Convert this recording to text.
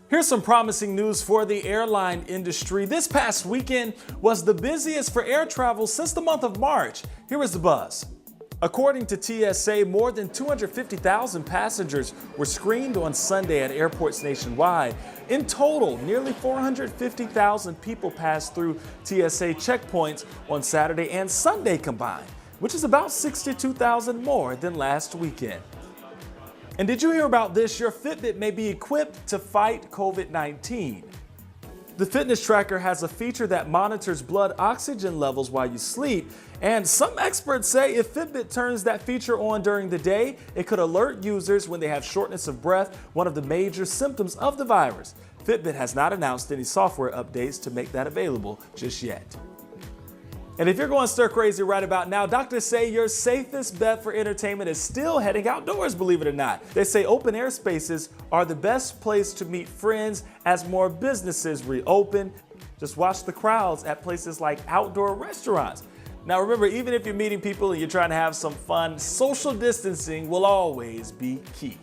Here's some promising news for the airline industry. This past weekend was the busiest for air travel since the month of March. Here is the buzz. According to TSA, more than 250,000 passengers were screened on Sunday at airports nationwide. In total, nearly 450,000 people passed through TSA checkpoints on Saturday and Sunday combined, which is about 62,000 more than last weekend. And did you hear about this? Your Fitbit may be equipped to fight COVID-19. The fitness tracker has a feature that monitors blood oxygen levels while you sleep, and some experts say if Fitbit turns that feature on during the day, it could alert users when they have shortness of breath, one of the major symptoms of the virus. Fitbit has not announced any software updates to make that available just yet. And if you're going stir crazy right about now, doctors say your safest bet for entertainment is still heading outdoors, believe it or not. They say open air spaces are the best place to meet friends as more businesses reopen. Just watch the crowds at places like outdoor restaurants. Now remember, even if you're meeting people and you're trying to have some fun, social distancing will always be key.